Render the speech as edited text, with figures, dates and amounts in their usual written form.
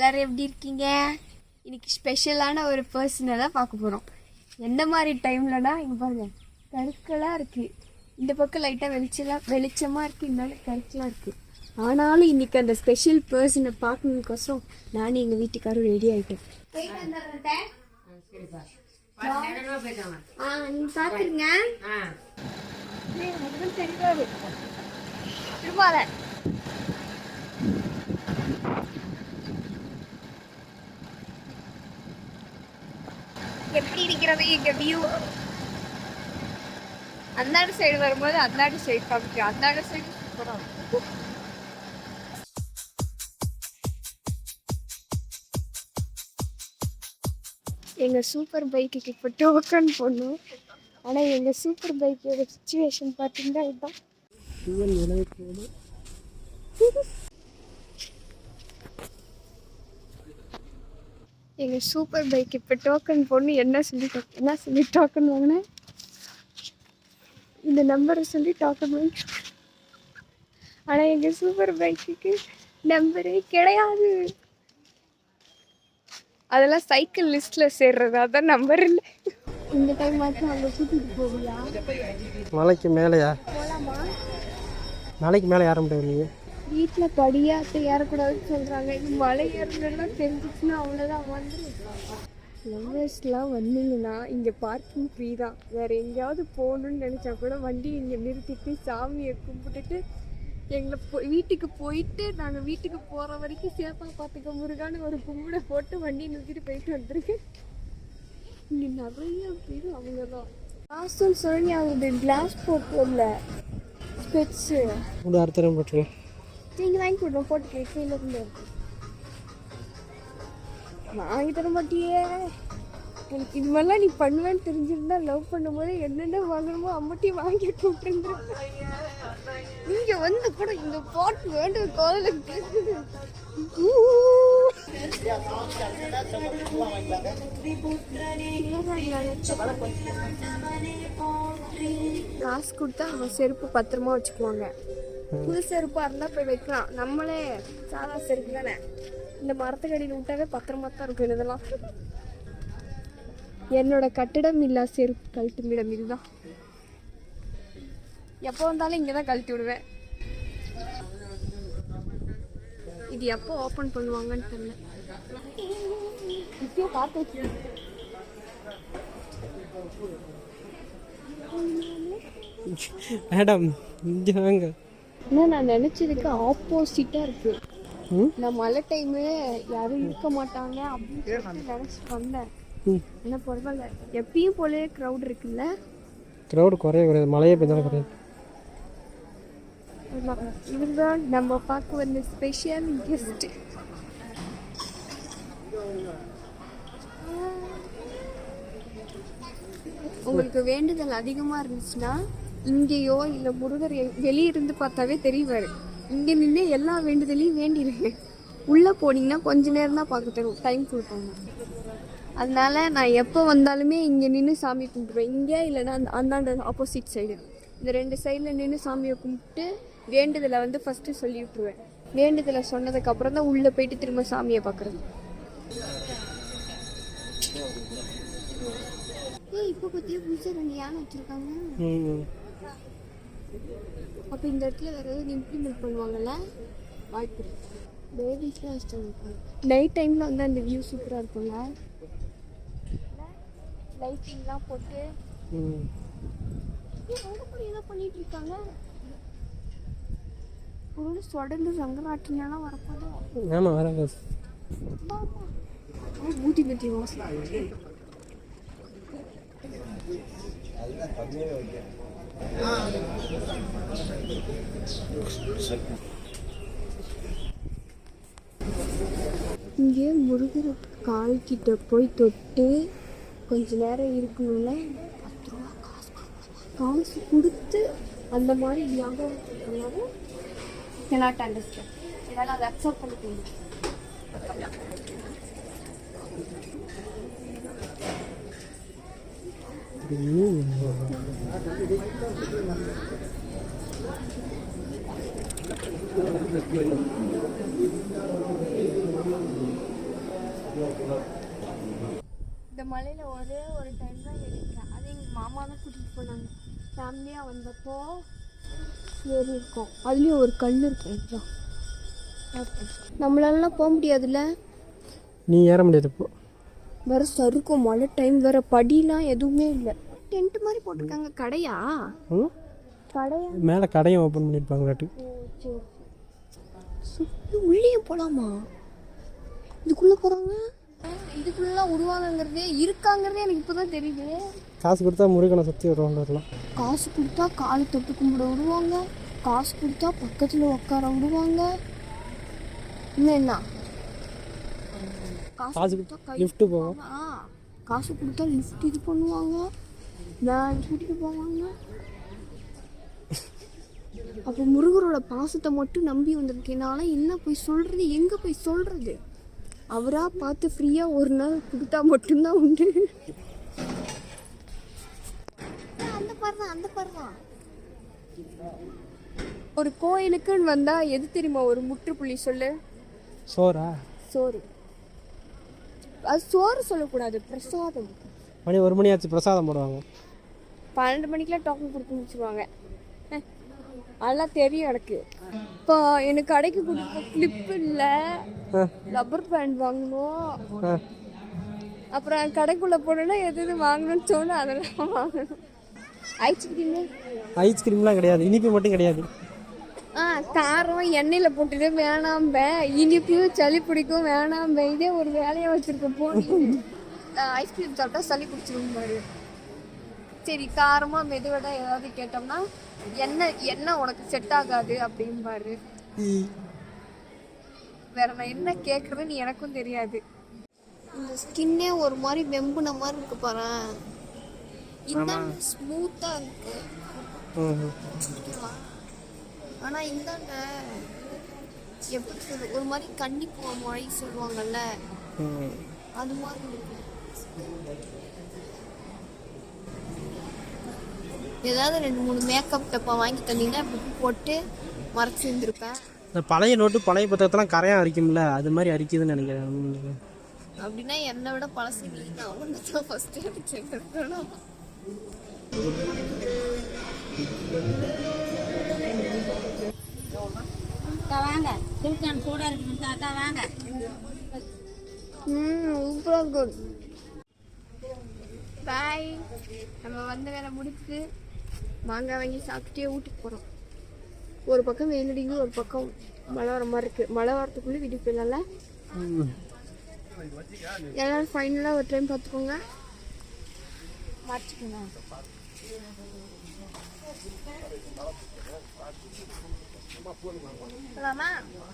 எல்லோரும் எப்படி இருக்கீங்க? இன்றைக்கி ஸ்பெஷலான ஒரு பர்சனை தான் பார்க்க போகிறோம். எந்த மாதிரி டைம்லனா இங்கே பாருங்கள், கருக்களாக இருக்குது. இந்த பக்கம் லைட்டாக வெளிச்சமாக இருக்குது, இன்னொன்று கருக்கலாக இருக்குது. ஆனாலும் இன்றைக்கி அந்த ஸ்பெஷல் பர்சனை பார்க்கணுக்கோசரம் நானும் எங்கள் வீட்டுக்காரும் ரெடி ஆகிட்டேன். நீங்கள் பார்க்குறீங்க தெரியாது திருப்பாத எப்படி இருக்கிறது எங்க வியூ. அந்தாடு சைடு வரும்போது அந்தாடு சைடு காமிக்கு, அந்தாடு சைடு சூப்பரா இருக்கும். எங்கள் சூப்பர் பைக்குக்கு இப்போ டோக்கன் போடணும். ஆனால் எங்கள் சூப்பர் பைக்கோட சுச்சுவேஷன் பார்த்தீங்கன்னா இதுதான். எங்கள் சூப்பர் பைக் இப்போ டோக்கன் போடணும். என்ன சொல்லி டோக்கன் வாங்கினேன், இந்த நம்பரை சொல்லி டோக்கன் வாங்கி. ஆனால் எங்கள் சூப்பர் பைக்குக்கு நம்பரே கிடையாது. அதெல்லாம் சைக்கிள் லிஸ்ட்டில் சேர்றது, அதான் நம்பர் இல்லை. இந்த டைம் மாத்திரம் அங்கே கூட்டிகிட்டு போவியா? மலைக்கு மேலேயா? போகலாமா? மலைக்கு மேலே ஏற முடியாது. வீட்டில் படியாத்த ஏறக்கூடாதுன்னு சொல்கிறாங்க. இது மலை ஏறலாம் தெரிஞ்சிச்சுன்னா அவ்வளோதான். லவ்வர்ஸ்லாம் வந்தீங்கன்னா இங்கே பார்க்கிங் ஃப்ரீ தான். வேறு எங்கேயாவது போகணுன்னு நினச்சா கூட வண்டி இங்கே நிறுத்திட்டு சாமியை கும்பிட்டுட்டு எங்களை வீட்டுக்கு போயிட்டு நாங்கள் வீட்டுக்கு போகிற வரைக்கும் சேஃபாக பார்த்துக்க முருகான்னு ஒரு கும்பிட போட்டு வண்டி நிறுத்திட்டு போயிட்டு வந்துருக்கேன். இங்கே நிறைய பேர் அவங்க தான் காசுன்னு சொல்லி அவங்க கிளாஸ் போட்டு ஸ்பெட்ஸு அடுத்த போட்டு நீங்கள் வாங்கி கொடுறோம், போட்டு கீழே இருந்து வாங்கி தர மாட்டியே. எனக்கு இது மாதிரிலாம் நீ பண்ணுவேன்னு தெரிஞ்சிருந்தா லவ் பண்ணும்போது என்னென்ன வாங்கணுமோ அம்மட்டியும் வாங்கி கூப்பிட்டுருந்துருக்கேன். இங்கே வந்து கூட இந்த பாட்டு வேண்டும் காலில் கேட்குது. காசு கொடுத்தா அவன் செருப்பு பத்திரமா வச்சுக்குவாங்க. புது செருப்பாக இருந்தால் போய் வைக்கலாம். நம்மளே சாதா செருப்பு தானே, இந்த மரத்துக்கடியில் விட்டாவே பத்திரமா தான் இருக்கும். இதெல்லாம் என்னோட கட்டிடம் இல்லா செருப்பு கழட்டுமிடம் இதுதான். எப்போ வந்தாலும் இங்கே தான் கழட்டி விடுவேன். இது எப்போ ஓப்பன் பண்ணுவாங்கன்னு தெரியல. இப்பயும் பார்த்து வச்சு மேடம் இங்கே வாங்க. ஆனால் நான் நினச்சதுக்கு ஆப்போசிட்டாக இருக்குது. நான் மழை டைமு யாரும் இருக்க மாட்டாங்க அப்படின்னு நினச்சிட்டு வந்தேன். என்ன பரவாயில்ல, எப்பயும் போலே க்ரௌட் இருக்குல்ல. க்ரௌடு குறையாது, மழையே பெஞ்சாலும் குறையாது. இதுதான் நம்ம பார்க்க வந்த ஸ்பெஷல் கெஸ்ட். உங்களுக்கு வேண்டுதல் அதிகமாக இருந்துச்சுன்னா இங்கேயோ இல்லை முருகர் வெளியிருந்து பார்த்தாவே தெரிவார். இங்கே நின்று எல்லா வேண்டுதலையும் வேண்டிடுங்க. உள்ளே போனீங்கன்னா கொஞ்ச நேரம் தான் பார்க்க தரும், டைம் கொடுப்பாங்க. அதனால நான் எப்போ வந்தாலுமே இங்கே நின்று சாமி கும்பிடுவேன். இங்கே இல்லைன்னா அந்தாண்ட ஆப்போசிட் சைடு இந்த ரெண்டு சைடில் நின்று சாமியை கும்பிட்டு வேண்டுதலை வந்து ஃபஸ்ட்டு சொல்லி விட்டுருவேன். வேண்டுதலை சொன்னதுக்கப்புறம் தான் உள்ளே போயிட்டு திரும்ப சாமியை பார்க்குறது. இப்போ பற்றியே புதுசாக 2 யானை வச்சுருக்காங்க. அப்போ இந்த இடத்துல வேறு ஏதாவது இம்ப்ளிமெண்ட் பண்ணுவாங்கல்ல, வாய்ப்பு பேபிஸ்லாம் வச்சுருக்காங்க. நைட் டைமில் வந்து அந்த வியூ சூப்பராக இருக்கும்ல, லைட்டிங்லாம் போட்டு அவங்க கூட ஏதோ பண்ணிட்டு இருக்காங்க. ஒரு தொடர்ந்து சங்கராட்டினாலாம் வரப்போதும். ஆமாம் வராங்க. ஊட்டி பற்றி வாசல் இங்கே முருகர் கால் கிட்ட போய் தொட்டு கொஞ்ச நேரம் இருக்கணும்ல. 10 ரூபா காசு கொடுத்து அந்த மாதிரி ஞாபகம் பண்ணாலும் cannot understand. இதெல்லாம் அதை அக்செப்ட் பண்ணிக்கணும். மலையில் ஒரே ஒரு டைம் தான் ஏறிருக்கேன். அது எங்கள் மாமா தான் கூட்டிகிட்டு போனாங்க. ஃபேமிலியாக வந்தப்போ ஏறி இருக்கோம். அதுலேயும் ஒரு கல் இருக்கும். இதுதான் நம்மளாலாம் போக முடியாதுல்ல. நீ ஏற முடியாது இப்போ. வேறு சறுக்கும் மழை டைம், வேறு படிலாம் எதுவுமே இல்லை. டென்ட் மாதிரி போட்டிருக்காங்க. கடையா? ம், கடையா? மேலே கடையும் ஓப்பன் பண்ணியிருப்பாங்களாட்டு. சரி, உள்ளே போகலாமா? இதுக்குள்ளே போகிறாங்க. இதுக்குள்ளெலாம் உருவாங்கிறதே இருக்காங்கிறதே எனக்கு இப்போ தான் தெரியுது. காசு கொடுத்தா முருகனை சுற்றி வருவாங்க வரலாம். காசு கொடுத்தா காலை தொட்டு கும்பிட விடுவாங்க. காசு கொடுத்தா பக்கத்தில் உட்கார விடுவாங்க. இன்னும் என்ன? காசு கொடுத்தா லிஃப்ட்டு போவோம். காசு கொடுத்தா லிஃப்ட் இது பண்ணுவாங்க. நான் கூட்டிகிட்டு போவாங்க. அப்போ முருகரோட பாசத்தை மட்டும் நம்பி வந்திருக்கேனால என்ன போய் சொல்கிறது, எங்கே போய் சொல்கிறது? அவராக பார்த்து ஃப்ரீயாக ஒரு நாள் கொடுத்தா மட்டும்தான் உண்டு. அந்த பாரு தான். ஒரு கோயிலுக்குன்னு வந்தால் எது தெரியுமா ஒரு முற்றுப்புள்ளி சொல்லு? சோறா? சோறு. அது சோறு சொல்லக்கூடாது, பிரசாதம். மணி 1 மணி ஆச்சு, பிரசாதம் போடுவாங்க. 12 மணிக்கெலாம் டோக்கன் கொடுத்து முடிச்சுருவாங்க. அதெல்லாம் தெரியும் எனக்கு. இப்போ எனக்கு கடைக்கு கொடுக்க கிளிப் இல்லை, ரப்பர் பேண்ட் வாங்கணும். அப்புறம் கடைக்குள்ளே போனோன்னா எது வாங்கணும்னு சொன்னால் அதெல்லாம் வாங்கணும். ஐஸ்கிரீம்லாம் கிடையாது, இனிப்பு மட்டும் கிடையாது. காரம் எண்ணெயில் போட்டுட்டு வேணாம்ப, இனிப்பையும் சளி பிடிக்கும் வேணாம்ப. இதே ஒரு வேலையாக வச்சுருக்க போனி ஐஸ்கிரீம் சாப்பிட்டா சளி பிடிச்சிரும் பாரு. சரி, காரமாக மெதுவடை ஏதாவது கேட்டோம்னா எண்ணெய் உனக்கு செட் ஆகாது அப்படின்பாரு. வேற நான் என்ன கேட்குறதுன்னு எனக்கும் தெரியாது. இந்த ஸ்கின்னே ஒரு மாதிரி வெம்புன மாதிரி இருக்கு பாரு. இதான் ஸ்மூத்தாக இருக்கு. ஆனால் இந்தாண்ட எப்படி சொல்றது, ஒரு மாதிரி கன்னிப்பூ மொழி சொல்லுவாங்கல்ல, அது மாதிரி இருக்கு. ஏதாவது 2-3 மேக்கப் டப்பா வாங்கி தந்தீங்கன்னா இப்படி போட்டு மறைச்சி இருந்திருப்பேன். இந்த பழைய நோட்டு பழைய புத்தகத்தெல்லாம் கரையாக அரிக்கும்ல, அது மாதிரி அரிக்குதுன்னு நினைக்கிறேன். அப்படின்னா என்னை விட பழசு இல்லைங்க, அவனை தான் ஃபஸ்ட்டு அடிச்சுருக்கணும். வாங்க திருச்சான் கூட இருக்கு தாத்தா வாங்க. சூப்பராக குட் பாய். நம்ம வந்த வேலை முடிச்சு மாங்காய் வாங்கி சாப்பிட்டுட்டே வீட்டுக்கு போகிறோம். ஒரு பக்கம் வெயில் அடிக்குது, ஒரு பக்கம் மழை வர மாதிரி இருக்குது. மழை வரத்துக்குள்ளே வீட்டுக்கு போயிடலாம்ல. எல்லாரும் ஃபைனலாக ஒரு டைம் பார்த்துக்கோங்க, மாற்றிக்கோங்க. போகலாமா?